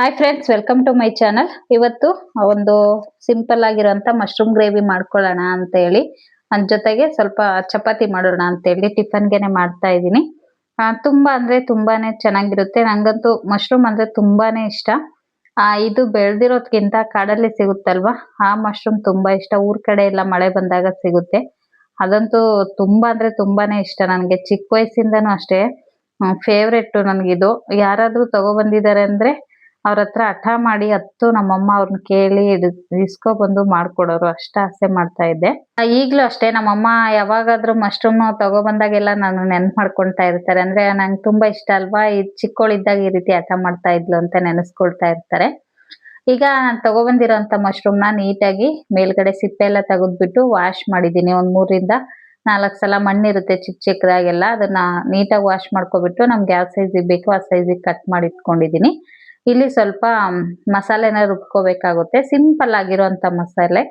Hi friends, welcome to my channel. ಇವತ್ತು ಒಂದು simple ಆಗಿರುವಂತ ಮಶ್ರೂಮ್ ಗ್ರೇವಿ ಮಾಡ್ಕೊಳ್ಳೋಣ ಅಂತ ಹೇಳಿ, ಅದ್ರ ಜೊತೆಗೆ ಸ್ವಲ್ಪ ಚಪಾತಿ ಮಾಡೋಣ ಅಂತ ಹೇಳಿ ಟಿಫನ್ಗೆನೆ ಮಾಡ್ತಾ ಇದ್ದೀನಿ. ತುಂಬಾ ಅಂದ್ರೆ ತುಂಬಾನೇ ಚೆನ್ನಾಗಿರುತ್ತೆ. ನಂಗಂತೂ ಮಶ್ರೂಮ್ ಅಂದ್ರೆ ತುಂಬಾನೇ ಇಷ್ಟ. ಇದು ಬೆಳ್ದಿರೋದ್ಕಿಂತ ಕಾಡಲ್ಲಿ ಸಿಗುತ್ತಲ್ವಾ, ಆ ಮಶ್ರೂಮ್ ತುಂಬಾ ಇಷ್ಟ. ಊರ್ ಕಡೆ ಎಲ್ಲ ಮಳೆ ಬಂದಾಗ ಸಿಗುತ್ತೆ. ಅದಂತೂ ತುಂಬಾ ಅಂದ್ರೆ ತುಂಬಾನೇ ಇಷ್ಟ ನನ್ಗೆ. ಚಿಕ್ಕ ವಯಸ್ಸಿಂದನೂ ಅಷ್ಟೇ ಫೇವ್ರೆಟ್ ನನ್ಗಿದು. ಯಾರಾದ್ರೂ ತಗೊಬಂದಿದ್ದಾರೆ ಅಂದ್ರೆ ಅವ್ರ ಹತ್ರ ಹಠ ಮಾಡಿ ನಮ್ಮಮ್ಮ ಅವ್ರನ್ನ ಕೇಳಿ ಇಸ್ಕೊ ಬಂದು ಮಾಡ್ಕೊಡೋರು. ಅಷ್ಟ ಆಸೆ ಮಾಡ್ತಾ ಇದ್ದೆ. ಈಗ್ಲೂ ಅಷ್ಟೇ ನಮ್ಮಮ್ಮ ಯಾವಾಗಾದ್ರೂ ಮಶ್ರೂಮ್ ತಗೊಬಂದಾಗೆಲ್ಲ ನಾನು ನೆನ್ಪ್ ಮಾಡ್ಕೊಳ್ತಾ ಇರ್ತಾರೆ. ಅಂದ್ರೆ ನಂಗೆ ತುಂಬಾ ಇಷ್ಟ ಅಲ್ವಾ, ಚಿಕ್ಕೋಳಿದ್ದಾಗ ಈ ರೀತಿ ಹಠ ಮಾಡ್ತಾ ಇದ್ಲು ಅಂತ ನೆನೆಸ್ಕೊಳ್ತಾ ಇರ್ತಾರೆ. ಈಗ ನಾನ್ ತಗೊಬಂದಿರೋಂಥ ಮಶ್ರೂಮ್ ನ ನೀಟಾಗಿ ಮೇಲ್ಗಡೆ ಸಿಪ್ಪೆ ಎಲ್ಲ ತೆಗೆದ್ಬಿಟ್ಟು ವಾಶ್ ಮಾಡಿದೀನಿ. ಒಂದ್ 3 ರಿಂದ 4 ಸಲ ಮಣ್ಣಿರುತ್ತೆ ಚಿಕ್ಕ ಚಿಕ್ಕದಾಗೆಲ್ಲ, ಅದನ್ನ ನೀಟಾಗಿ ವಾಶ್ ಮಾಡ್ಕೊಬಿಟ್ಟು ನಮ್ಗೆ ಯಾವ ಸೈಜಿಗೆ ಬೇಕೋ ಆ ಸೈಜಿಗೆ ಕಟ್ ಮಾಡಿ ಇಟ್ಕೊಂಡಿದೀನಿ. ಇಲ್ಲಿ ಸ್ವಲ್ಪ ಮಸಾಲೆನ ರುಬ್ಕೋಬೇಕಾಗುತ್ತೆ. ಸಿಂಪಲ್ ಆಗಿರುವಂತ ಮಸಾಲೆ,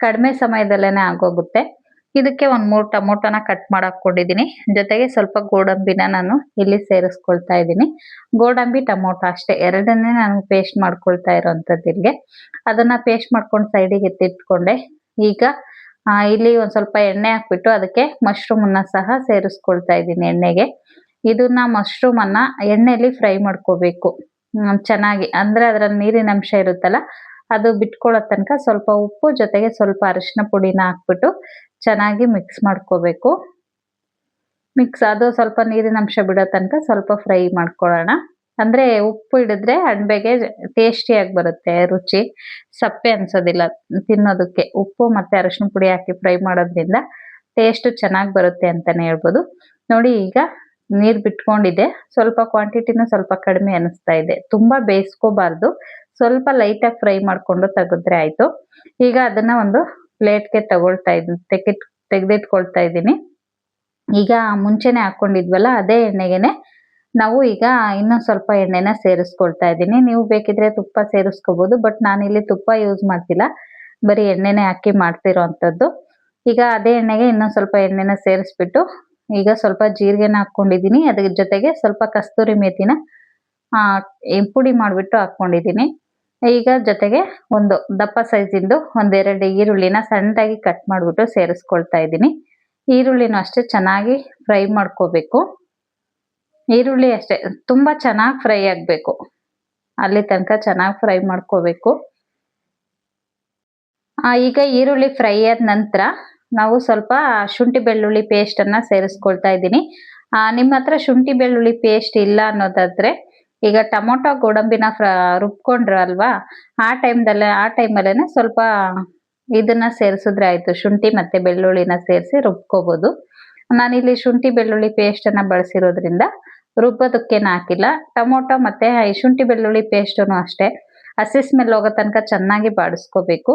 ಕಡಿಮೆ ಸಮಯದಲ್ಲೇನೆ ಆಗೋಗುತ್ತೆ. ಇದಕ್ಕೆ ಒಂದ್ 3 ಟೊಮೊಟೊನ ಕಟ್ ಮಾಡಾಕೊಂಡಿದೀನಿ. ಜೊತೆಗೆ ಸ್ವಲ್ಪ ಗೋಡಂಬಿನ ನಾನು ಇಲ್ಲಿ ಸೇರಿಸ್ಕೊಳ್ತಾ ಇದ್ದೀನಿ. ಗೋಡಂಬಿ ಟೊಮೊಟೊ ಅಷ್ಟೇ, ಎರಡನ್ನೇ ನಾನು ಪೇಸ್ಟ್ ಮಾಡ್ಕೊಳ್ತಾ ಇರೋಂಥದ್ದು ಇಲ್ಲಿಗೆ. ಅದನ್ನ ಪೇಸ್ಟ್ ಮಾಡ್ಕೊಂಡು ಸೈಡಿಗೆ ಎತ್ತಿಟ್ಕೊಂಡೆ. ಈಗ ಇಲ್ಲಿ ಒಂದ್ ಸ್ವಲ್ಪ ಎಣ್ಣೆ ಹಾಕ್ಬಿಟ್ಟು ಅದಕ್ಕೆ ಮಶ್ರೂಮ್ ಅನ್ನ ಸಹ ಸೇರಿಸ್ಕೊಳ್ತಾ ಇದ್ದೀನಿ ಎಣ್ಣೆಗೆ. ಇದನ್ನ ಮಶ್ರೂಮ್ ಅನ್ನ ಎಣ್ಣೆಲಿ ಫ್ರೈ ಮಾಡ್ಕೋಬೇಕು ಚೆನ್ನಾಗಿ. ಅಂದ್ರೆ ಅದ್ರಲ್ಲಿ ನೀರಿನ ಅಂಶ ಇರುತ್ತಲ್ಲ, ಅದು ಬಿಟ್ಕೊಳ್ಳೋ ತನಕ ಸ್ವಲ್ಪ ಉಪ್ಪು ಜೊತೆಗೆ ಸ್ವಲ್ಪ ಅರಿಶಿನ ಪುಡಿನ ಹಾಕ್ಬಿಟ್ಟು ಚೆನ್ನಾಗಿ ಮಿಕ್ಸ್ ಮಾಡ್ಕೋಬೇಕು. ಅದು ಸ್ವಲ್ಪ ನೀರಿನ ಅಂಶ ಬಿಡೋ ತನಕ ಸ್ವಲ್ಪ ಫ್ರೈ ಮಾಡ್ಕೊಳ್ಳೋಣ. ಅಂದ್ರೆ ಉಪ್ಪು ಹಿಡಿದ್ರೆ ಅಣಬೆಗೆ ಟೇಸ್ಟಿಯಾಗಿ ಬರುತ್ತೆ, ರುಚಿ ಸಪ್ಪೆ ಅನ್ಸೋದಿಲ್ಲ ತಿನ್ನೋದಕ್ಕೆ. ಉಪ್ಪು ಮತ್ತೆ ಅರಿಶಿನ ಪುಡಿ ಹಾಕಿ ಫ್ರೈ ಮಾಡೋದ್ರಿಂದ ಟೇಸ್ಟ್ ಚೆನ್ನಾಗಿ ಬರುತ್ತೆ ಅಂತಾನೆ ಹೇಳ್ಬೋದು. ನೋಡಿ, ಈಗ ನೀರ್ ಬಿಟ್ಕೊಂಡಿದೆ. ಸ್ವಲ್ಪ ಕ್ವಾಂಟಿಟಿನೂ ಸ್ವಲ್ಪ ಕಡಿಮೆ ಅನಿಸ್ತಾ ಇದೆ. ತುಂಬಾ ಬೇಯಿಸ್ಕೋಬಾರ್ದು, ಸ್ವಲ್ಪ ಲೈಟ್ ಆಗಿ ಫ್ರೈ ಮಾಡ್ಕೊಂಡು ತೆಗೆದ್ರೆ ಆಯ್ತು. ಈಗ ಅದನ್ನ ಒಂದು ಪ್ಲೇಟ್ಗೆ ತೆಗೆದಿಟ್ಕೊಳ್ತಾ ಇದ್ದೀನಿ. ಈಗ ಮುಂಚೆನೆ ಹಾಕೊಂಡಿದ್ವಲ್ಲ, ಅದೇ ಎಣ್ಣೆಗೆನೆ ನಾವು ಈಗ ಇನ್ನೊಂದ್ ಸ್ವಲ್ಪ ಎಣ್ಣೆನ ಸೇರಿಸ್ಕೊಳ್ತಾ ಇದ್ದೀನಿ. ನೀವು ಬೇಕಿದ್ರೆ ತುಪ್ಪ ಸೇರಿಸ್ಕೋಬಹುದು, ಬಟ್ ನಾನಿಲ್ಲಿ ತುಪ್ಪ ಯೂಸ್ ಮಾಡ್ತಿಲ್ಲ, ಬರೀ ಎಣ್ಣೆನೆ ಹಾಕಿ ಮಾಡ್ತಿರೋ ಅಂಥದ್ದು. ಈಗ ಅದೇ ಎಣ್ಣೆಗೆ ಇನ್ನೊಂದ್ ಸ್ವಲ್ಪ ಎಣ್ಣೆನ ಸೇರಿಸ್ಬಿಟ್ಟು ಈಗ ಸ್ವಲ್ಪ ಜೀರಿಗೆನ ಹಾಕೊಂಡಿದೀನಿ. ಅದ್ರ ಜೊತೆಗೆ ಸ್ವಲ್ಪ ಕಸ್ತೂರಿ ಮೇಥಿನ ಪುಡಿ ಮಾಡ್ಬಿಟ್ಟು ಹಾಕೊಂಡಿದೀನಿ. ಈಗ ಜೊತೆಗೆ ಒಂದು ದಪ್ಪ ಸೈಜಿಂದು 1-2 ಈರುಳ್ಳಿನ ಸಣ್ಣದಾಗಿ ಕಟ್ ಮಾಡ್ಬಿಟ್ಟು ಸೇರಿಸ್ಕೊಳ್ತಾ ಇದ್ದೀನಿ. ಈರುಳ್ಳಿನೂ ಅಷ್ಟೇ ಚೆನ್ನಾಗಿ ಫ್ರೈ ಮಾಡ್ಕೋಬೇಕು. ಈರುಳ್ಳಿ ಅಷ್ಟೇ ತುಂಬಾ ಚೆನ್ನಾಗಿ ಫ್ರೈ ಆಗ್ಬೇಕು, ಅಲ್ಲಿ ತನಕ ಚೆನ್ನಾಗಿ ಫ್ರೈ ಮಾಡ್ಕೋಬೇಕು. ಈಗ ಈರುಳ್ಳಿ ಫ್ರೈ ಆದ ನಂತರ ನಾವು ಸ್ವಲ್ಪ ಶುಂಠಿ ಬೆಳ್ಳುಳ್ಳಿ ಪೇಸ್ಟ್ ಅನ್ನ ಸೇರಿಸ್ಕೊಳ್ತಾ ಇದ್ದೀನಿ. ನಿಮ್ಮ ಹತ್ರ ಶುಂಠಿ ಬೆಳ್ಳುಳ್ಳಿ ಪೇಸ್ಟ್ ಇಲ್ಲ ಅನ್ನೋದಾದ್ರೆ, ಈಗ ಟೊಮೊಟೊ ಗೋಡಂಬಿನ ರುಬ್ಕೊಂಡ್ರ ಅಲ್ವಾ, ಆ ಟೈಮಲ್ಲೇನೆ ಸ್ವಲ್ಪ ಇದನ್ನ ಸೇರಿಸಿದ್ರೆ ಆಯ್ತು. ಶುಂಠಿ ಮತ್ತೆ ಬೆಳ್ಳುಳ್ಳಿನ ಸೇರಿಸಿ ರುಬ್ಕೋಬಹುದು. ನಾನಿಲ್ಲಿ ಶುಂಠಿ ಬೆಳ್ಳುಳ್ಳಿ ಪೇಸ್ಟ್ ಅನ್ನ ಬಳಸಿರೋದ್ರಿಂದ ರುಬ್ಬೋದಕ್ಕೇನು ಹಾಕಿಲ್ಲ. ಟೊಮೊಟೊ ಮತ್ತೆ ಶುಂಠಿ ಬೆಳ್ಳುಳ್ಳಿ ಪೇಸ್ಟನು ಅಷ್ಟೇ ಹಸಿ ಸ್ಮೆಲ್ ಹೋಗೋ ತನಕ ಚೆನ್ನಾಗಿ ಬಾಡಿಸ್ಕೋಬೇಕು.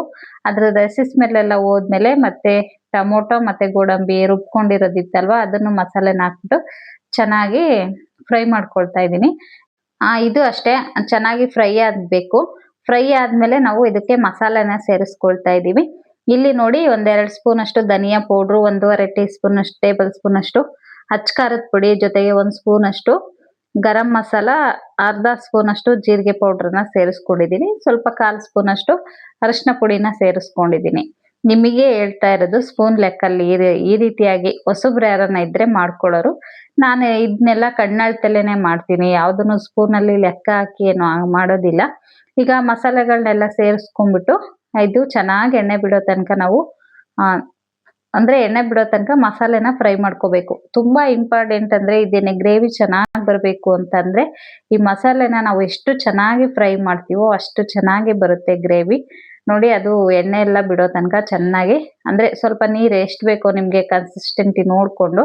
ಅದ್ರದ್ದು ಹಸಿ ಸ್ಮೆಲ್ ಎಲ್ಲ ಹೋದ್ಮೇಲೆ ಮತ್ತೆ ಟೊಮೊಟೊ ಮತ್ತೆ ಗೋಡಂಬಿ ರುಬ್ಕೊಂಡಿರೋದಿತ್ತಲ್ವಾ, ಅದನ್ನು ಮಸಾಲೆನ ಹಾಕ್ಬಿಟ್ಟು ಚೆನ್ನಾಗಿ ಫ್ರೈ ಮಾಡ್ಕೊಳ್ತಾ ಇದ್ದೀನಿ. ಇದು ಅಷ್ಟೇ ಚೆನ್ನಾಗಿ ಫ್ರೈ ಆಗ್ಬೇಕು. ಫ್ರೈ ಆದ್ಮೇಲೆ ನಾವು ಇದಕ್ಕೆ ಮಸಾಲೆನ ಸೇರಿಸ್ಕೊಳ್ತಾ ಇದ್ದೀವಿ. ಇಲ್ಲಿ ನೋಡಿ, 1-2 ಸ್ಪೂನ್ ಅಷ್ಟು ಧನಿಯಾ ಪೌಡ್ರು, 1.5 ಟೇಬಲ್ ಸ್ಪೂನ್ ಅಷ್ಟು ಅಚ್ಚ ಖಾರದ ಪುಡಿ, ಜೊತೆಗೆ 1 ಸ್ಪೂನ್ ಅಷ್ಟು ಗರಂ ಮಸಾಲ, ಅರ್ಧ ಸ್ಪೂನ್ ಅಷ್ಟು ಜೀರಿಗೆ ಪೌಡ್ರನ್ನ ಸೇರಿಸ್ಕೊಂಡಿದ್ದೀನಿ. ಸ್ವಲ್ಪ 1/4 ಸ್ಪೂನ್ ಅಷ್ಟು ಅರಿಶಿನ ಪುಡಿನ ಸೇರಿಸ್ಕೊಂಡಿದ್ದೀನಿ. ನಿಮಗೆ ಹೇಳ್ತಾ ಇರೋದು ಸ್ಪೂನ್ ಲೆಕ್ಕಲ್ಲಿ. ಈ ರೀತಿಯಾಗಿ ಹೊಸಬ್ರು ಯಾರನ್ನ ಇದ್ರೆ ಮಾಡ್ಕೊಳ್ಳೋರು. ನಾನು ಇದನ್ನೆಲ್ಲ ಕಣ್ಣಳ್ತಲೇನೆ ಮಾಡ್ತೀನಿ, ಯಾವ್ದನ್ನು ಸ್ಪೂನಲ್ಲಿ ಲೆಕ್ಕ ಹಾಕಿ ಏನು ಮಾಡೋದಿಲ್ಲ. ಈಗ ಮಸಾಲೆಗಳನ್ನೆಲ್ಲ ಸೇರಿಸ್ಕೊಂಡ್ಬಿಟ್ಟು ಇದು ಚೆನ್ನಾಗಿ ಎಣ್ಣೆ ಬಿಡೋ ತನಕ ನಾವು ಅಂದ್ರೆ ಎಣ್ಣೆ ಬಿಡೋ ತನಕ ಮಸಾಲೆನ ಫ್ರೈ ಮಾಡ್ಕೋಬೇಕು. ತುಂಬಾ ಇಂಪಾರ್ಟೆಂಟ್ ಅಂದ್ರೆ ಇದೇನೆ, ಗ್ರೇವಿ ಚೆನ್ನಾಗಿ ಬರಬೇಕು ಅಂತಂದ್ರೆ ಈ ಮಸಾಲೆನ ನಾವು ಎಷ್ಟು ಚೆನ್ನಾಗಿ ಫ್ರೈ ಮಾಡ್ತೀವೋ ಅಷ್ಟು ಚೆನ್ನಾಗಿ ಬರುತ್ತೆ ಗ್ರೇವಿ. ನೋಡಿ, ಅದು ಎಣ್ಣೆ ಎಲ್ಲ ಬಿಡೋ ತನಕ ಚೆನ್ನಾಗಿ, ಅಂದ್ರೆ ಸ್ವಲ್ಪ ನೀರು ಎಷ್ಟು ಬೇಕೋ ನಿಮ್ಗೆ ಕನ್ಸಿಸ್ಟೆನ್ಸಿ ನೋಡ್ಕೊಂಡು,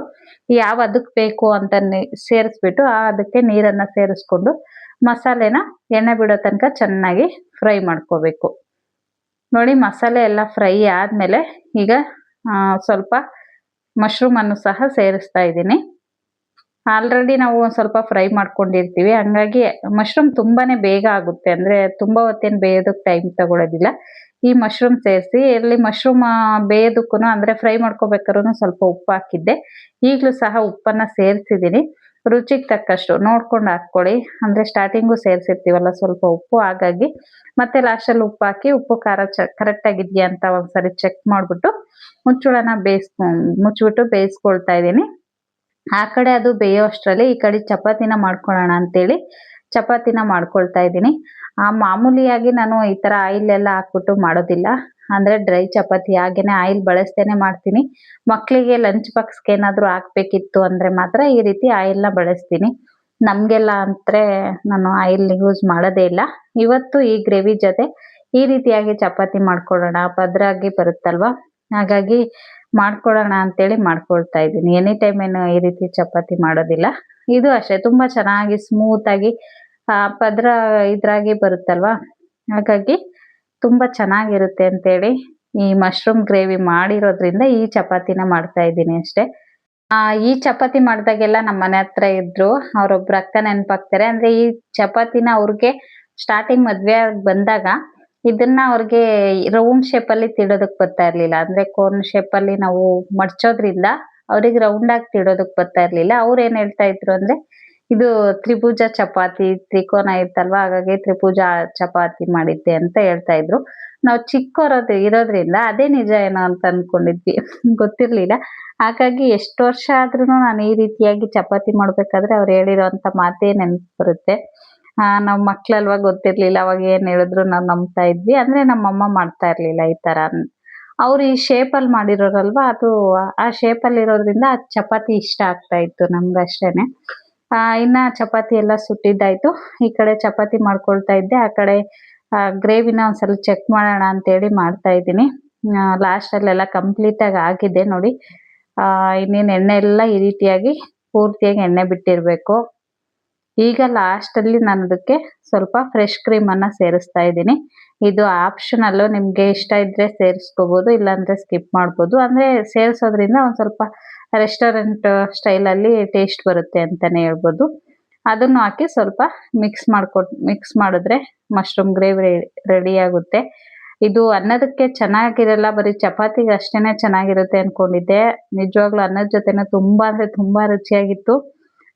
ಯಾವ ಅದಕ್ಕೆ ಬೇಕು ಅಂತ ಸೇರಿಸ್ಬಿಟ್ಟು ಅದಕ್ಕೆ ನೀರನ್ನ ಸೇರಿಸ್ಕೊಂಡು ಮಸಾಲೆನ ಎಣ್ಣೆ ಬಿಡೋ ತನಕ ಚೆನ್ನಾಗಿ ಫ್ರೈ ಮಾಡ್ಕೋಬೇಕು. ನೋಡಿ, ಮಸಾಲೆ ಎಲ್ಲ ಫ್ರೈ ಆದ್ಮೇಲೆ ಈಗ ಸ್ವಲ್ಪ ಮಶ್ರೂಮ್ ಅನ್ನು ಸಹ ಸೇರಿಸ್ತಾ ಇದ್ದೀನಿ. ಆಲ್ರೆಡಿ ನಾವು ಸ್ವಲ್ಪ ಫ್ರೈ ಮಾಡ್ಕೊಂಡಿರ್ತೀವಿ, ಹಂಗಾಗಿ ಮಶ್ರೂಮ್ ತುಂಬಾನೇ ಬೇಗ ಆಗುತ್ತೆ. ಅಂದ್ರೆ ತುಂಬಾ ಹೊತ್ತೇನು ಬೇಯೋದಕ್ಕೆ ಟೈಮ್ ತಗೊಳ್ಳೋದಿಲ್ಲ. ಈ ಮಶ್ರೂಮ್ ಸೇರಿಸಿ, ಇಲ್ಲಿ ಮಶ್ರೂಮ್ ಬೇಯೋದಕ್ಕೂ ಅಂದ್ರೆ ಫ್ರೈ ಮಾಡ್ಕೋಬೇಕಾದ್ರೂ ಸ್ವಲ್ಪ ಉಪ್ಪು ಹಾಕಿದ್ದೆ. ಈಗಲೂ ಸಹ ಉಪ್ಪನ್ನ ಸೇರಿಸಿದ್ದೀನಿ. ರುಚಿಗೆ ತಕ್ಕಷ್ಟು ನೋಡ್ಕೊಂಡು ಹಾಕ್ಕೊಳ್ಳಿ. ಅಂದರೆ ಸ್ಟಾರ್ಟಿಂಗು ಸೇರಿಸಿರ್ತೀವಲ್ಲ ಸ್ವಲ್ಪ ಉಪ್ಪು, ಹಾಗಾಗಿ ಮತ್ತೆ ಲಾಸ್ಟಲ್ಲಿ ಉಪ್ಪು ಹಾಕಿ ಉಪ್ಪು ಖಾರ ಕರೆಕ್ಟಾಗಿದೆಯಾ ಅಂತ ಒಂದ್ಸರಿ ಚೆಕ್ ಮಾಡಿಬಿಟ್ಟು ಮುಚ್ಚಳನ ಮುಚ್ಚಿಬಿಟ್ಟು ಬೇಯಿಸ್ಕೊಳ್ತಾ ಇದ್ದೀನಿ. ಆ ಕಡೆ ಅದು ಬೇಯೋ ಅಷ್ಟರಲ್ಲಿ ಈ ಕಡೆ ಚಪಾತಿನ ಮಾಡ್ಕೊಳ್ಳೋಣ ಅಂತೇಳಿ ಚಪಾತಿನ ಮಾಡ್ಕೊಳ್ತಾ ಇದ್ದೀನಿ. ಮಾಮೂಲಿಯಾಗಿ ನಾನು ಈ ಥರ ಆಯಿಲ್ ಎಲ್ಲ ಹಾಕ್ಬಿಟ್ಟು ಮಾಡೋದಿಲ್ಲ. ಅಂದರೆ ಡ್ರೈ ಚಪಾತಿ ಹಾಗೇನೆ ಆಯಿಲ್ ಬಳಸ್ತೇನೆ ಮಾಡ್ತೀನಿ. ಮಕ್ಕಳಿಗೆ ಲಂಚ್ ಬಾಕ್ಸ್ಗೆ ಏನಾದರೂ ಹಾಕ್ಬೇಕಿತ್ತು ಅಂದರೆ ಮಾತ್ರ ಈ ರೀತಿ ಆಯಿಲ್ನ ಬಳಸ್ತೀನಿ. ನಮಗೆಲ್ಲ ಅಂದರೆ ನಾನು ಆಯಿಲ್ ಯೂಸ್ ಮಾಡೋದೇ ಇಲ್ಲ. ಇವತ್ತು ಈ ಗ್ರೇವಿ ಜೊತೆ ಈ ರೀತಿಯಾಗಿ ಚಪಾತಿ ಮಾಡ್ಕೊಳ್ಳೋಣ, ಪದ್ರಾಗಿ ಬರುತ್ತಲ್ವ, ಹಾಗಾಗಿ ಮಾಡ್ಕೊಳ್ಳೋಣ ಅಂತೇಳಿ ಮಾಡ್ಕೊಳ್ತಾ ಇದ್ದೀನಿ. ಎನಿ ಟೈಮ್ ಏನು ಈ ರೀತಿ ಚಪಾತಿ ಮಾಡೋದಿಲ್ಲ. ಇದು ಅಷ್ಟೇ ತುಂಬ ಚೆನ್ನಾಗಿ ಸ್ಮೂತಾಗಿ ಪದ್ರ ಇದ್ರಾಗಿ ಬರುತ್ತಲ್ವ, ಹಾಗಾಗಿ ತುಂಬ ಚೆನ್ನಾಗಿರುತ್ತೆ ಅಂತೇಳಿ ಈ ಮಶ್ರೂಮ್ ಗ್ರೇವಿ ಮಾಡಿರೋದ್ರಿಂದ ಈ ಚಪಾತಿನ ಮಾಡ್ತಾ ಇದ್ದೀನಿ ಅಷ್ಟೇ. ಈ ಚಪಾತಿ ಮಾಡಿದಾಗೆಲ್ಲ ನಮ್ಮ ಮನೆ ಹತ್ರ ಇದ್ರು ಅವರೊಬ್ರು ಅಕ್ಕ ನೆನಪಾಗ್ತಾರೆ. ಅಂದರೆ ಈ ಚಪಾತಿನ ಅವ್ರಿಗೆ ಸ್ಟಾರ್ಟಿಂಗ್ ಮದುವೆ ಆಗಿ ಬಂದಾಗ ಇದನ್ನ ಅವ್ರಿಗೆ ರೌಂಡ್ ಶೇಪಲ್ಲಿ ತಿಡೋದಕ್ಕೆ ಬರ್ತಾ ಇರಲಿಲ್ಲ. ಅಂದರೆ ಕೋನ್ ಶೇಪಲ್ಲಿ ನಾವು ಮಡ್ಚೋದ್ರಿಂದ ಅವ್ರಿಗೆ ರೌಂಡಾಗಿ ತಿಡೋದಕ್ಕೆ ಬರ್ತಾ ಇರಲಿಲ್ಲ. ಅವ್ರು ಏನು ಹೇಳ್ತಾ ಇದ್ರು ಅಂದರೆ ಇದು ತ್ರಿಭುಜ ಚಪಾತಿ, ತ್ರಿಕೋನ ಇತ್ತಲ್ವಾ, ಹಾಗಾಗಿ ತ್ರಿಭುಜ ಚಪಾತಿ ಮಾಡಿದ್ದೆ ಅಂತ ಹೇಳ್ತಾ ಇದ್ರು. ನಾವು ಚಿಕ್ಕವರದು ಇರೋದ್ರಿಂದ ಅದೇ ನಿಜ ಏನೋ ಅಂತ ಅನ್ಕೊಂಡಿದ್ವಿ, ಗೊತ್ತಿರ್ಲಿಲ್ಲ. ಹಾಗಾಗಿ ಎಷ್ಟು ವರ್ಷ ಆದ್ರೂ ನಾನು ಈ ರೀತಿಯಾಗಿ ಚಪಾತಿ ಮಾಡ್ಬೇಕಾದ್ರೆ ಅವ್ರು ಹೇಳಿರೋಂಥ ಮಾತೇ ನೆನಪು ಬರುತ್ತೆ. ನಾವು ಮಕ್ಳಲ್ವಾ, ಗೊತ್ತಿರ್ಲಿಲ್ಲ. ಅವಾಗ ಏನ್ ಹೇಳಿದ್ರು ನಾವು ನಂಬ್ತಾ ಇದ್ವಿ. ಅಂದ್ರೆ ನಮ್ಮಮ್ಮ ಮಾಡ್ತಾ ಇರ್ಲಿಲ್ಲ ಈ ತರ. ಅವ್ರು ಈ ಶೇಪಲ್ಲಿ ಮಾಡಿರೋರಲ್ವಾ, ಅದು ಆ ಶೇಪಲ್ಲಿ ಇರೋದ್ರಿಂದ ಆ ಚಪಾತಿ ಇಷ್ಟ ಆಗ್ತಾ ಇತ್ತು ನಮ್ಗಷ್ಟೇನೆ. ಇನ್ನ ಚಪಾತಿ ಎಲ್ಲ ಸುಟ್ಟಿದ್ದಾಯ್ತು. ಈ ಕಡೆ ಚಪಾತಿ ಮಾಡ್ಕೊಳ್ತಾ ಇದ್ದೆ, ಆ ಕಡೆ ಗ್ರೇವಿನ ಒಂದ್ಸಲ ಚೆಕ್ ಮಾಡೋಣ ಅಂತೇಳಿ ಮಾಡ್ತಾ ಇದ್ದೀನಿ. ಲಾಸ್ಟಲ್ಲೆಲ್ಲ ಕಂಪ್ಲೀಟಾಗಿ ಆಗಿದೆ ನೋಡಿ. ಇನ್ನೇನು ಎಣ್ಣೆ ಎಲ್ಲ ಈ ರೀತಿಯಾಗಿ ಪೂರ್ತಿಯಾಗಿ ಎಣ್ಣೆ ಬಿಟ್ಟಿರಬೇಕು. ಈಗ ಲಾಸ್ಟಲ್ಲಿ ನಾನು ಅದಕ್ಕೆ ಸ್ವಲ್ಪ ಫ್ರೆಶ್ ಕ್ರೀಮನ್ನು ಸೇರಿಸ್ತಾ ಇದ್ದೀನಿ. ಇದು ಆಪ್ಷನಲ್ಲು, ನಿಮಗೆ ಇಷ್ಟ ಇದ್ದರೆ ಸೇರಿಸ್ಕೋಬೋದು, ಇಲ್ಲಾಂದರೆ ಸ್ಕಿಪ್ ಮಾಡ್ಬೋದು. ಅಂದರೆ ಸೇರಿಸೋದ್ರಿಂದ ಒಂದು ಸ್ವಲ್ಪ ರೆಸ್ಟೋರೆಂಟ್ ಸ್ಟೈಲಲ್ಲಿ ಟೇಸ್ಟ್ ಬರುತ್ತೆ ಅಂತಲೇ ಹೇಳ್ಬೋದು. ಅದನ್ನು ಹಾಕಿ ಸ್ವಲ್ಪ ಮಿಕ್ಸ್ ಮಾಡಿದ್ರೆ ಮಶ್ರೂಮ್ ಗ್ರೇವಿ ರೆಡಿ ಆಗುತ್ತೆ. ಇದು ಅನ್ನದಕ್ಕೆ ಚೆನ್ನಾಗಿರಲ್ಲ, ಬರೀ ಚಪಾತಿಗೆ ಅಷ್ಟೇ ಚೆನ್ನಾಗಿರುತ್ತೆ ಅಂದ್ಕೊಂಡಿದ್ದೆ. ನಿಜವಾಗ್ಲೂ ಅನ್ನದ ಜೊತೆನೂ ತುಂಬ ಅಂದರೆ ತುಂಬ ರುಚಿಯಾಗಿತ್ತು.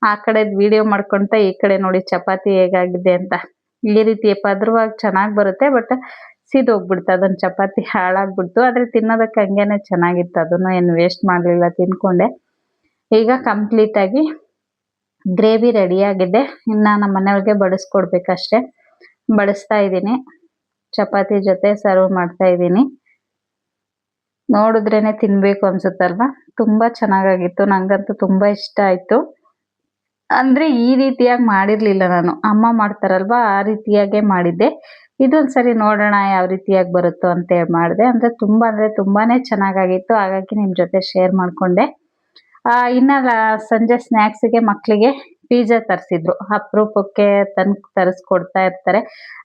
ಆ ಕಡೆದು ವಿಡಿಯೋ ಮಾಡ್ಕೊತ ಈ ಕಡೆ ನೋಡಿ ಚಪಾತಿ ಹೇಗಾಗಿದೆ ಅಂತ. ಈ ರೀತಿ ಪದ್ರವಾಗಿ ಚೆನ್ನಾಗಿ ಬರುತ್ತೆ, ಬಟ್ ಸಿದೋಗ್ಬಿಡ್ತು ಅದೊಂದು ಚಪಾತಿ, ಹಾಳಾಗ್ಬಿಡ್ತು. ಆದರೆ ತಿನ್ನೋದಕ್ಕೆ ಹಂಗೇನೆ ಚೆನ್ನಾಗಿತ್ತು, ಅದನ್ನು ಏನು ವೇಸ್ಟ್ ಮಾಡಲಿಲ್ಲ, ತಿನ್ಕೊಂಡೆ. ಈಗ ಕಂಪ್ಲೀಟಾಗಿ ಗ್ರೇವಿ ರೆಡಿಯಾಗಿದೆ. ಇನ್ನು ನಮ್ಮ ಮನೆಯವ್ರಿಗೆ ಬಡಿಸ್ಕೊಡ್ಬೇಕಷ್ಟೆ. ಬಡಿಸ್ತಾ ಇದ್ದೀನಿ, ಚಪಾತಿ ಜೊತೆ ಸರ್ವ್ ಮಾಡ್ತಾ ಇದ್ದೀನಿ. ನೋಡಿದ್ರೇನೆ ತಿನ್ನಬೇಕು ಅನ್ಸುತ್ತಲ್ವಾ, ತುಂಬ ಚೆನ್ನಾಗಾಗಿತ್ತು. ನನಗಂತೂ ತುಂಬ ಇಷ್ಟ ಆಯಿತು. ಅಂದರೆ ಈ ರೀತಿಯಾಗಿ ಮಾಡಿರಲಿಲ್ಲ ನಾನು, ಅಮ್ಮ ಮಾಡ್ತಾರಲ್ವ ಆ ರೀತಿಯಾಗೇ ಮಾಡಿದ್ದೆ. ಇದೊಂದು ಸರಿ ನೋಡೋಣ ಯಾವ ರೀತಿಯಾಗಿ ಬರುತ್ತೋ ಅಂತೇಳಿ ಮಾಡಿದೆ. ಅಂದರೆ ತುಂಬಾ ಚೆನ್ನಾಗಾಗಿತ್ತು, ಹಾಗಾಗಿ ನಿಮ್ಮ ಜೊತೆ ಶೇರ್ ಮಾಡಿಕೊಂಡೆ. ಇನ್ನು ಸಂಜೆ ಸ್ನ್ಯಾಕ್ಸಿಗೆ ಮಕ್ಕಳಿಗೆ ಪಿಜ್ಜಾ ತರಿಸಿದ್ರು. ಅಪರೂಪಕ್ಕೆ ತರಿಸ್ಕೊಡ್ತಾ ಇರ್ತಾರೆ.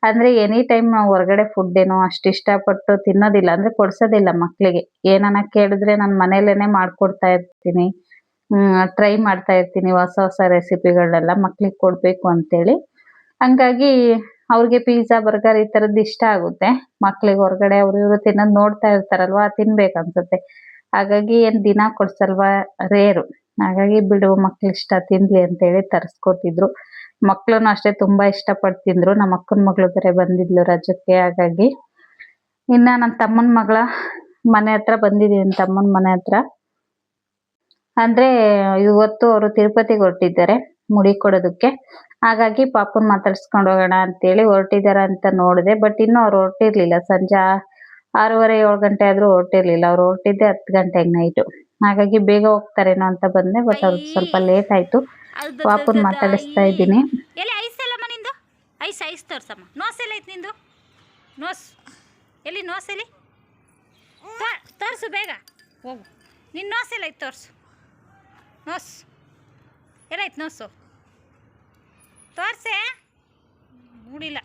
ಅಂದರೆ ಎನಿ ಟೈಮ್ ನಾವು ಹೊರಗಡೆ ಫುಡ್ ಏನೋ ಅಷ್ಟು ಇಷ್ಟಪಟ್ಟು ತಿನ್ನೋದಿಲ್ಲ, ಅಂದರೆ ಕೊಡ್ಸೋದಿಲ್ಲ ಮಕ್ಕಳಿಗೆ. ಏನನ್ನ ಕೇಳಿದ್ರೆ ನಾನು ಮನೇಲೇ ಮಾಡಿಕೊಡ್ತಾ ಇರ್ತೀನಿ, ಟ್ರೈ ಮಾಡ್ತಾ ಇರ್ತೀನಿ ಹೊಸ ಹೊಸ ರೆಸಿಪಿಗಳನ್ನೆಲ್ಲ ಮಕ್ಳಿಗೆ ಕೊಡಬೇಕು ಅಂತೇಳಿ. ಹಂಗಾಗಿ ಅವ್ರಿಗೆ ಪಿಜ್ಜಾ, ಬರ್ಗರ್ ಈ ಥರದ್ದು ಇಷ್ಟ ಆಗುತ್ತೆ. ಮಕ್ಳಿಗೆ ಹೊರಗಡೆ ಅವರು ಇವರು ತಿನ್ನೋದು ನೋಡ್ತಾ ಇರ್ತಾರಲ್ವ, ತಿನ್ಬೇಕನ್ಸುತ್ತೆ. ಹಾಗಾಗಿ ಏನು ದಿನ ಕೊಡ್ಸಲ್ವಾ, ರೇರು. ಹಾಗಾಗಿ ಬಿಡು, ಮಕ್ಳು ಇಷ್ಟ ತಿನ್ಲಿ ಅಂತೇಳಿ ತರಿಸ್ಕೊಟ್ಟಿದ್ರು. ಮಕ್ಕಳು ಅಷ್ಟೇ ತುಂಬ ಇಷ್ಟಪಟ್ಟು ತಿಂದರು. ನಮ್ಮ ಅಕ್ಕನ ಮಗಳು ಬೇರೆ ಬಂದಿದ್ಲು ರಜಕ್ಕೆ, ಹಾಗಾಗಿ. ಇನ್ನು ನನ್ನ ತಮ್ಮನ ಮಗಳ ಮನೆ ಹತ್ರ ಬಂದಿದ್ದೀನಿ, ತಮ್ಮನ ಮನೆ ಹತ್ರ. ಅಂದರೆ ಇವತ್ತು ಅವರು ತಿರುಪತಿಗೆ ಹೊರಟಿದ್ದಾರೆ ಮುಡಿ ಕೊಡೋದಕ್ಕೆ. ಹಾಗಾಗಿ ಪಾಪನ ಮಾತಾಡ್ಸ್ಕೊಂಡು ಹೋಗೋಣ ಅಂತೇಳಿ ಹೊರಟಿದ್ದಾರೆ ಅಂತ ನೋಡಿದೆ. ಬಟ್ ಇನ್ನೂ ಅವ್ರು ಹೊರಟಿರ್ಲಿಲ್ಲ. ಸಂಜೆ 6:30-7 ಗಂಟೆ ಆದರೂ ಹೊರಟಿರ್ಲಿಲ್ಲ. ಅವ್ರು ಹೊರಟಿದ್ದೆ 10 ಗಂಟೆಗೆ ನೈಟು. ಹಾಗಾಗಿ ಬೇಗ ಹೋಗ್ತಾರೇನೋ ಅಂತ ಬಂದೆ, ಬಟ್ ಅವ್ರಿಗೆ ಸ್ವಲ್ಪ ಲೇಟ್ ಆಯಿತು. ಪಾಪನ ಮಾತಾಡಿಸ್ತಾ ಇದ್ದೀನಿ. ಎಲ್ಲಿ ಐಸ್ ಎಲ್ಲ ನಿಂದು? ಐಸ್ ತೋರ್ಸಮ್ಮ. ನೋಸ್ ಎಲ್ಲ ಐತೆ ನಿಂದು? ನೋಸ್ ಎಲ್ಲಿ? ನೋಸ್ ಎಲ್ಲಿ? ತೋರಿಸು ಬೇಗ, ಹೋಗು. ನಿನ್ನ ನೋಸ್ ಎಲ್ಲ ಐತೆ ತೋರಿಸು. ನೋಸ್ ಎಲ್ಲೈತೆ? ನೋಸು ತೋರ್ಸೆ, ಮೂಡಿಲ್ಲ.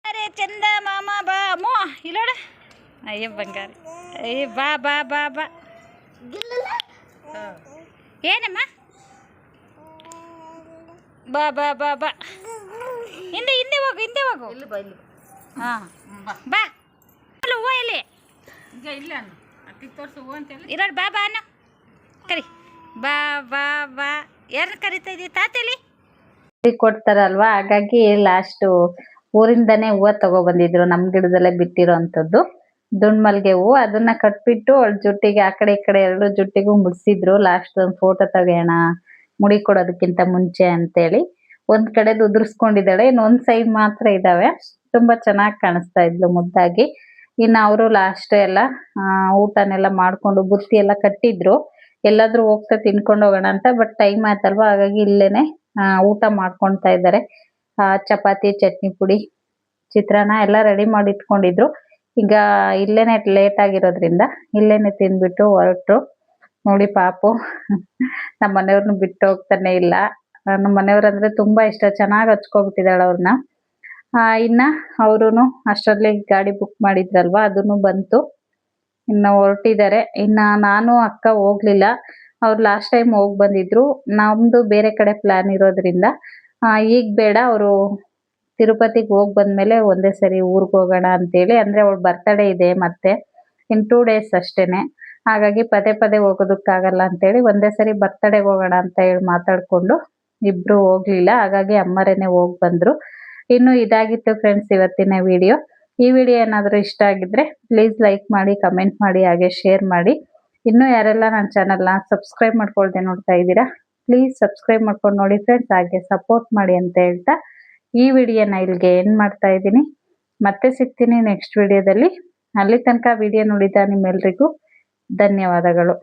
ಅರೆ ಚಂದ ಮಾಮ ಬಾ ಮೋ ಇಲ್ಲೋಡ. ಅಯ್ಯ ಬಂಗಾರಿ, ಅಯ್ಯ ಬಾ ಬಾ ಬಾ ಬಾ. ಏನಮ್ಮ? ಬಾ ಬಾ ಬಾ ಬಾ. ಹಿಂದೆ ಹಿಂದೆ ಹೋಗು, ಹಿಂದೆ ಹೋಗು. ಇಲ್ಲಿ ಬಾ, ಇಲ್ಲಿ. ಹಾಂ ಬಾ. ಹೂವು ಎಲ್ಲಿ? ಈಗ ಇಲ್ಲ ಅತ್ತಿಗೆ ತೋರಿಸು ಹೂವು ಅಂತೇಳಿ ಇರೋಡು. ಬಾ ಬಾ ಅನ್ನ ಕರಿ. ಬಾ ಬಾ ಬಾ. ಯಾರನ್ನ ಕರಿತಾ ಇದ್ದೀವಿ? ತಾತೇಲಿ ಕೊಡ್ತಾರಲ್ವಾ, ಹಾಗಾಗಿ ಲಾಸ್ಟ್ ಊರಿಂದಾನೇ ಹೂವ ತಗೊಬಂದಿದ್ರು ನಮ್ ಗಿಡದಲ್ಲೇ ಬಿಟ್ಟಿರೋ ಅಂತದ್ದು ದುಂಡ್ ಮಲ್ಗೆ ಹೂವು. ಅದನ್ನ ಕಟ್ಬಿಟ್ಟು ಅವಳ ಜುಟ್ಟಿಗೆ ಆ ಕಡೆ ಈ ಕಡೆ 2 ಜುಟ್ಟಿಗೂ ಮುಡ್ಸಿದ್ರು. ಲಾಸ್ಟ್ ಒಂದು ಫೋಟೋ ತೆಗೆಯೋಣ ಮುಡಿ ಕೊಡೋದಕ್ಕಿಂತ ಮುಂಚೆ ಅಂತೇಳಿ. ಒಂದ್ ಕಡೆದು ಉದುರ್ಸ್ಕೊಂಡಿದ್ದಾಳೆ, ಇನ್ನೊಂದ್ ಸೈಡ್ ಮಾತ್ರ ಇದಾವೆ. ತುಂಬಾ ಚೆನ್ನಾಗಿ ಕಾಣಿಸ್ತಾ ಇದ್ಲು ಮುದ್ದಾಗಿ. ಇನ್ನು ಅವರು ಲಾಸ್ಟ್ ಎಲ್ಲ ಊಟನೆಲ್ಲ ಮಾಡ್ಕೊಂಡು ಬುತ್ತಿ ಎಲ್ಲ ಕಟ್ಟಿದ್ರು. ಎಲ್ಲಾದ್ರೂ ಹೋಗ್ತಾ ತಿನ್ಕೊಂಡು ಹೋಗೋಣ ಅಂತ, ಬಟ್ ಟೈಮ್ ಆಯ್ತಲ್ವಾ, ಹಾಗಾಗಿ ಇಲ್ಲೇನೆ ಊಟ ಮಾಡ್ಕೊಳ್ತಾ ಇದ್ದಾರೆ. ಚಪಾತಿ, ಚಟ್ನಿ ಪುಡಿ, ಚಿತ್ರಾನ್ನ ಎಲ್ಲ ರೆಡಿ ಮಾಡಿ ಇಟ್ಕೊಂಡಿದ್ರು. ಈಗ ಇಲ್ಲೇನೆ ಲೇಟ್ ಆಗಿರೋದ್ರಿಂದ ಇಲ್ಲೇನೆ ತಿಂದ್ಬಿಟ್ಟು ಹೊರಟ್ರು. ನೋಡಿ ಪಾಪು ನಮ್ಮ ಮನೆಯವ್ರನ್ನ ಬಿಟ್ಟು ಹೋಗ್ತಾನೆ ಇಲ್ಲ. ನಮ್ಮ ಮನೆಯವ್ರಂದ್ರೆ ತುಂಬಾ ಇಷ್ಟ, ಚೆನ್ನಾಗಿ ಹಚ್ಕೊಬಿಟ್ಟಿದ್ದಾಳೆ ಅವ್ರನ್ನ. ಇನ್ನ ಅವ್ರುನು ಅಷ್ಟರಲ್ಲಿ ಗಾಡಿ ಬುಕ್ ಮಾಡಿದ್ರಲ್ವಾ, ಅದನ್ನು ಬಂತು. ಇನ್ನ ಹೊರಟಿದ್ದಾರೆ. ಇನ್ನ ನಾನು ಅಕ್ಕ ಹೋಗ್ಲಿಲ್ಲ, ಅವ್ರು ಲಾಸ್ಟ್ ಟೈಮ್ ಹೋಗ್ ಬಂದಿದ್ರು. ನಮ್ದು ಬೇರೆ ಕಡೆ ಪ್ಲಾನ್ ಇರೋದ್ರಿಂದ ಈಗ ಬೇಡ, ಅವರು ತಿರುಪತಿಗೆ ಹೋಗ್ ಬಂದ್ಮೇಲೆ ಒಂದೇ ಸರಿ ಊರ್ಗ್ ಹೋಗೋಣ ಅಂತೇಳಿ. ಅಂದ್ರೆ ಅವಳ ಬರ್ತಡೇ ಇದೆ ಮತ್ತೆ ಇನ್ 2 days ಅಷ್ಟೇನೆ, ಹಾಗಾಗಿ ಪದೇ ಪದೇ ಹೋಗೋದಕ್ಕಾಗಲ್ಲ ಅಂತೇಳಿ ಒಂದೇ ಸರಿ ಬರ್ತಡೇಗೆ ಹೋಗೋಣ ಅಂತ ಹೇಳಿ ಮಾತಾಡ್ಕೊಂಡು ಇಬ್ರು ಹೋಗ್ಲಿಲ್ಲ. ಹಾಗಾಗಿ ಅಮ್ಮರೇನೆ ಹೋಗ್ ಬಂದ್ರು. ಇನ್ನು ಇದಾಗಿತ್ತು ಫ್ರೆಂಡ್ಸ್ ಇವತ್ತಿನ ವಿಡಿಯೋ. ಈ ವಿಡಿಯೋ ಏನಾದರೂ ಇಷ್ಟ ಆಗಿದ್ರೆ ಪ್ಲೀಸ್ ಲೈಕ್ ಮಾಡಿ, ಕಮೆಂಟ್ ಮಾಡಿ, ಹಾಗೆ ಶೇರ್ ಮಾಡಿ. ಇನ್ನೂ ಯಾರೆಲ್ಲ ನನ್ನ ಚಾನಲ್ನ ಸಬ್ಸ್ಕ್ರೈಬ್ ಮಾಡ್ಕೊಳ್ದೆ ನೋಡ್ತಾ ಇದ್ದೀರಾ, ಪ್ಲೀಸ್ ಸಬ್ಸ್ಕ್ರೈಬ್ ಮಾಡ್ಕೊಂಡು ನೋಡಿ ಫ್ರೆಂಡ್ಸ್, ಹಾಗೆ ಸಪೋರ್ಟ್ ಮಾಡಿ ಅಂತ ಹೇಳ್ತಾ ಈ ವಿಡಿಯೋನ ಇಲ್ಲಿಗೆ ಎಂಡ್ ಮಾಡ್ತಾ ಇದ್ದೀನಿ. ಮತ್ತೆ ಸಿಗ್ತೀನಿ ನೆಕ್ಸ್ಟ್ ವಿಡಿಯೋದಲ್ಲಿ. ಅಲ್ಲಿ ತನಕ ವಿಡಿಯೋ ನೋಡಿದ ನಿಮ್ಮೆಲ್ರಿಗೂ ಧನ್ಯವಾದಗಳು.